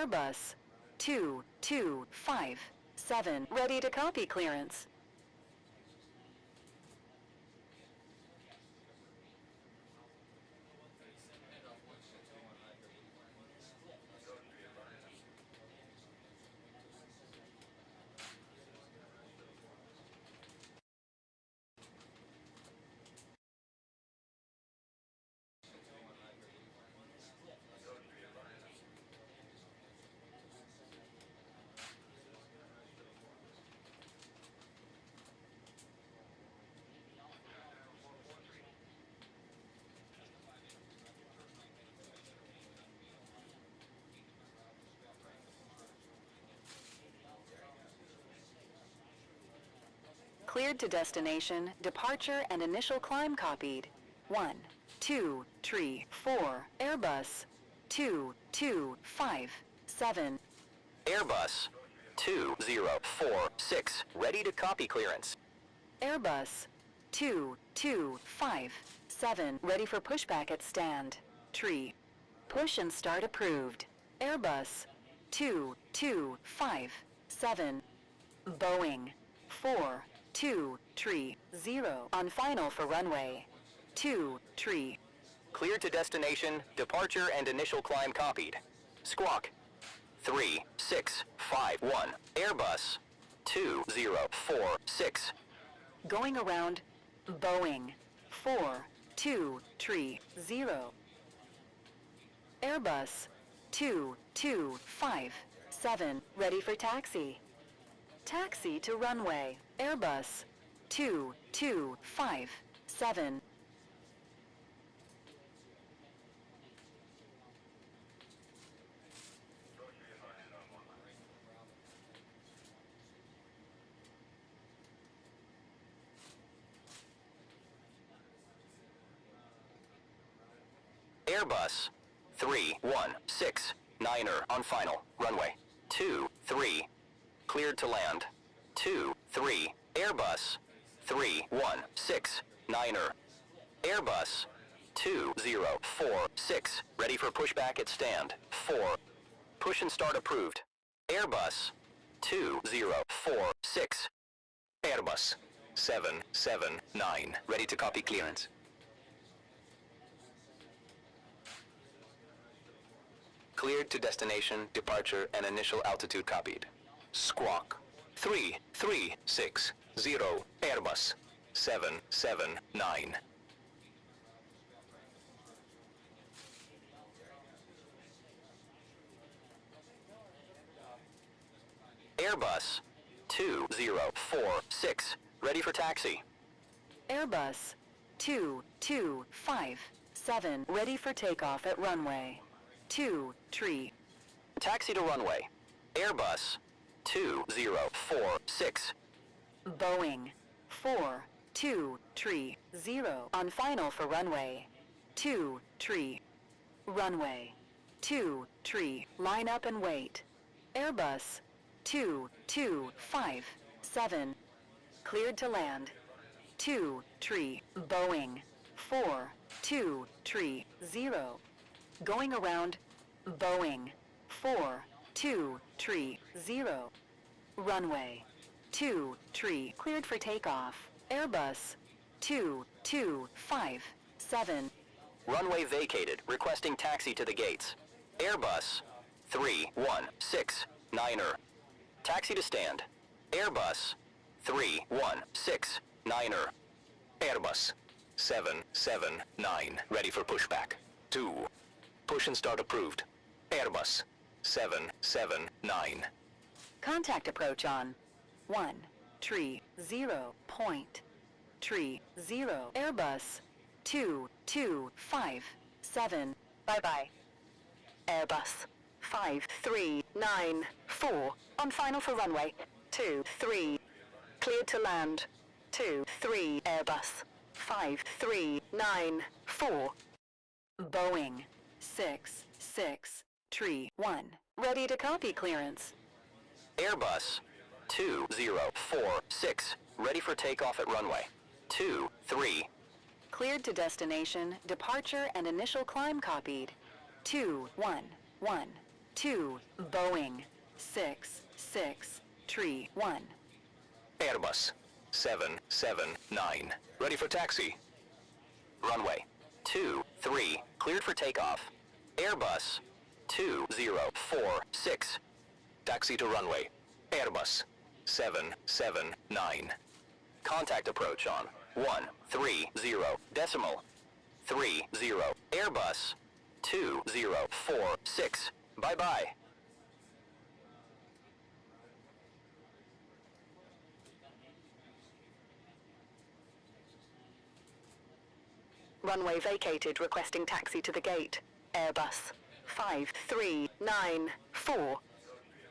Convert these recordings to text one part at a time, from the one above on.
Airbus 2257, ready to copy clearance. Cleared to destination, departure and initial climb copied. 1, 2, 3, 4, Airbus 2257. Airbus 2046, ready to copy clearance. Airbus 2257, ready for pushback at stand. Tree. Push and start approved. Airbus 2257. Boeing 4230 on final for runway 23. Cleared to destination, departure and initial climb copied. Squawk 3651, Airbus 2046. Going around Boeing 4230. Airbus 2257, ready for taxi. Taxi to runway, Airbus 2257. Airbus 3169er on final, runway 23. Cleared to land. 23, Airbus 3169er. Airbus 2046, ready for pushback at stand. 4. Push and start approved. Airbus 2046. Airbus 779, ready to copy clearance. Cleared to destination, departure, and initial altitude copied. Squawk 3360, Airbus 779. Airbus 2046, ready for taxi. Airbus 2257, ready for takeoff at runway 23. Taxi to runway. Airbus 2046. Boeing 4230 on final for runway 23. Runway 23, line up and wait. Airbus 2257, cleared to land. 23, Boeing 4230, going around Boeing 4230, runway 23, cleared for takeoff. Airbus 2257. Runway vacated, requesting taxi to the gates. Airbus 3169er. Taxi to stand. Airbus 3169er. Airbus 779, ready for pushback. 2. Push and start approved. Airbus 779. Contact approach on 130.30. Airbus 2257. Bye-bye. Airbus 5394. On final for runway 23. Cleared to land. 23. Airbus 5394. Boeing 6631. Ready to copy clearance. Airbus 2046, ready for takeoff at runway 23. Cleared to destination, departure and initial climb copied. 211. 2, Boeing, 6, 6, Tree 1. Airbus 779, ready for taxi. Runway 23, cleared for takeoff. Airbus 2046. Taxi to runway. Airbus 779. Contact approach on 130 decimal 30. Airbus 2046. Bye-bye. Runway vacated, requesting taxi to the gate. Airbus 5394.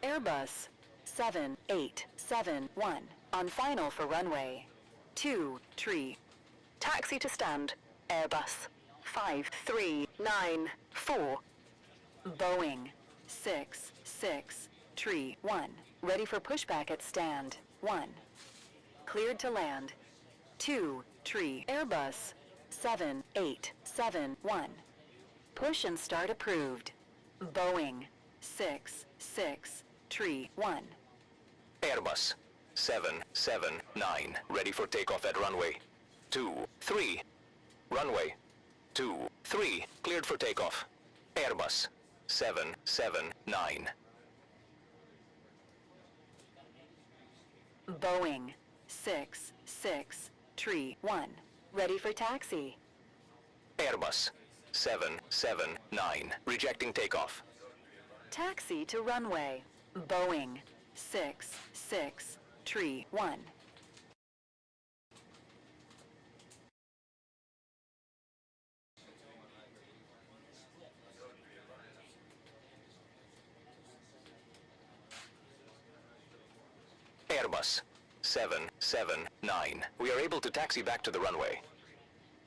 Airbus 7871. On final for runway 23. Taxi to stand. Airbus 5394. Boeing 663 ready for pushback at stand 1. Cleared to land 2 tree. Airbus 7871. Push and start approved. Boeing 663 Airbus 779, ready for takeoff at runway 23. Runway 23, cleared for takeoff. Airbus 779. Boeing 663 ready for taxi. Airbus 779, rejecting takeoff. Taxi to runway. Boeing 663 Airbus 779. We are able to taxi back to the runway.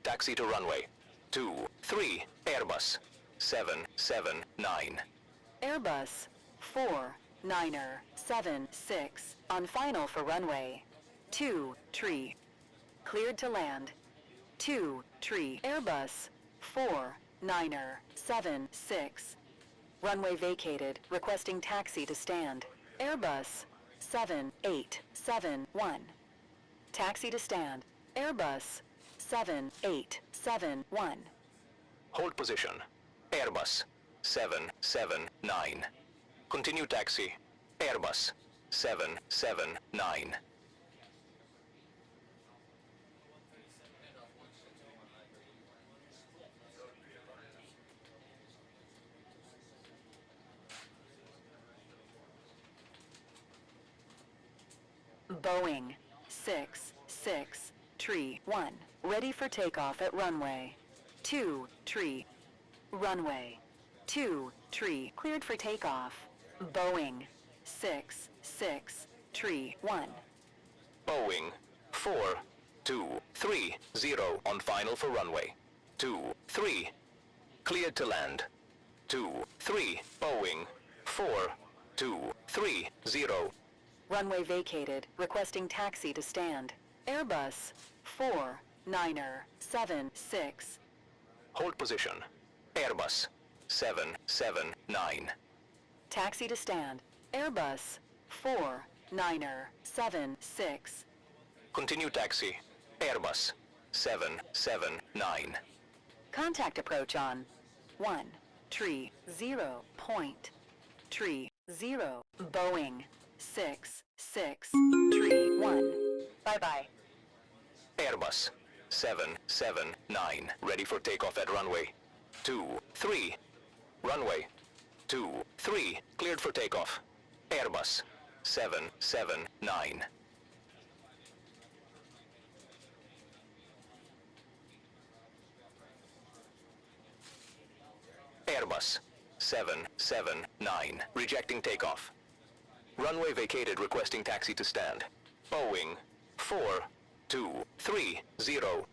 Taxi to runway 23. Airbus 779. Airbus 4976 on final for runway 23. Cleared to land 23. Airbus 4976. Runway vacated, requesting taxi to stand. Airbus 7871. Taxi to stand. Airbus 7871. Hold position. Airbus 779. Continue taxi. Airbus 779. Boeing 663 ready for takeoff at runway 23. Runway 23 cleared for takeoff. Boeing 663 Boeing 4230 on final for runway 23. Cleared to land 23. Boeing 4230. Runway vacated, requesting taxi to stand. Airbus 4976. Hold position. Airbus 779. Taxi to stand. Airbus 4976. Continue taxi. Airbus 779. Contact approach on 130.30. Boeing 663 Bye-bye. Airbus 779, ready for takeoff at runway 23. Runway 23, cleared for takeoff. Airbus 779. Airbus 779, rejecting takeoff. Runway vacated, requesting taxi to stand. Boeing 4230.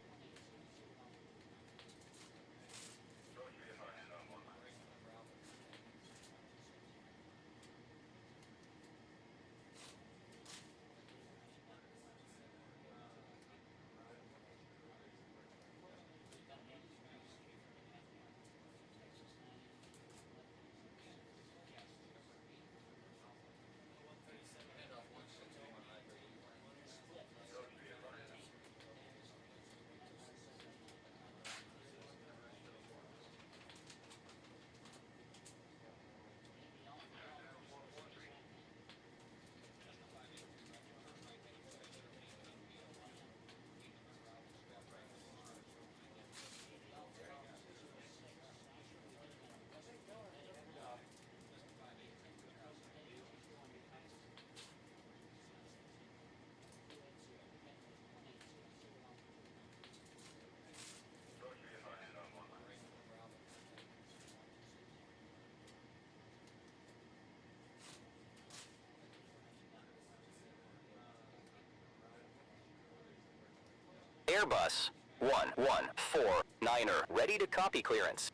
Airbus 1149er ready to copy clearance.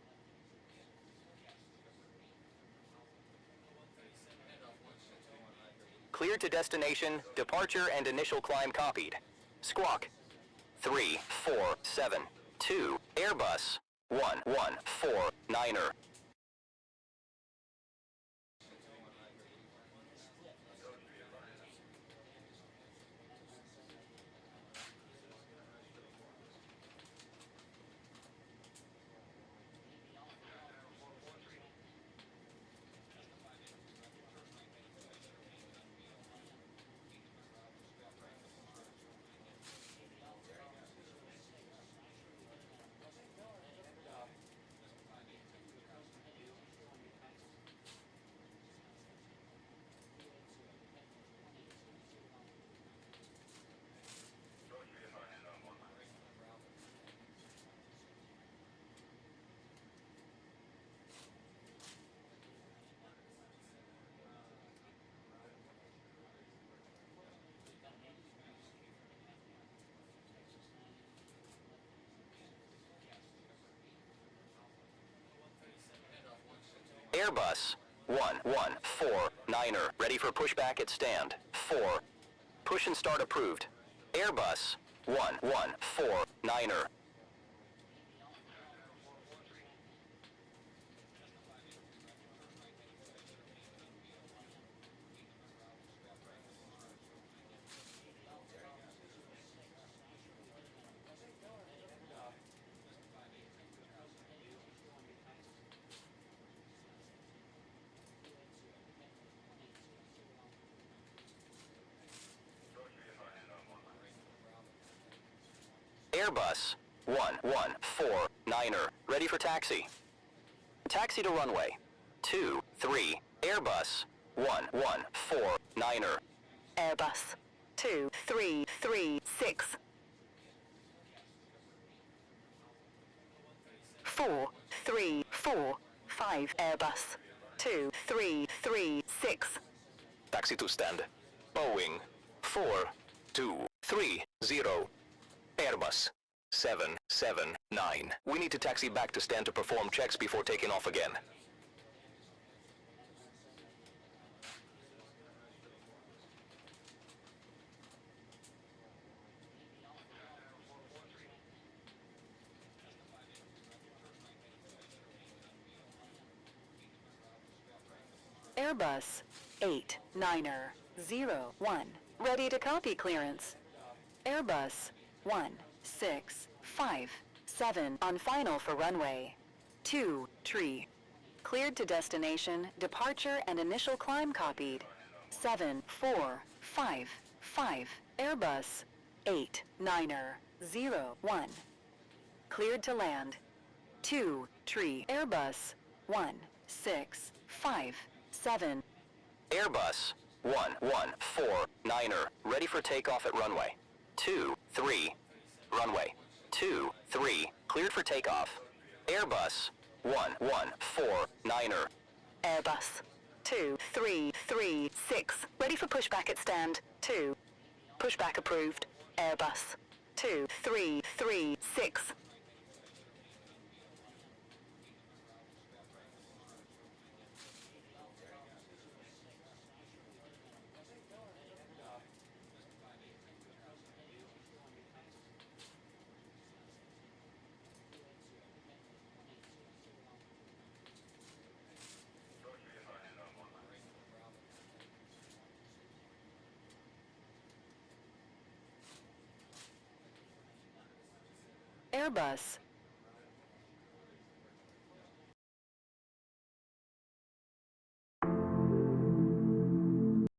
Cleared to destination, departure and initial climb copied. Squawk 3472 Airbus 1149er. Airbus 1149er ready for pushback at stand. 4. Push and start approved. Airbus 1149er. Airbus 1149er ready for taxi. Taxi to runway 23 Airbus 1149er. Airbus 2336. 4345 Airbus 2336. Taxi to stand. Boeing 4230. Airbus 779. We need to taxi back to stand to perform checks before taking off again. Airbus 8901. Ready to copy clearance. Airbus 1657 on final for runway 23. Cleared to destination, departure and initial climb copied. 7455 Airbus 8901. Cleared to land 23 Airbus 1657. Airbus 1149er ready for takeoff at runway 23. Runway 23 cleared for takeoff. Airbus 1149er. Airbus 2336. Ready for pushback at stand 2. Pushback approved. Airbus 2336. Airbus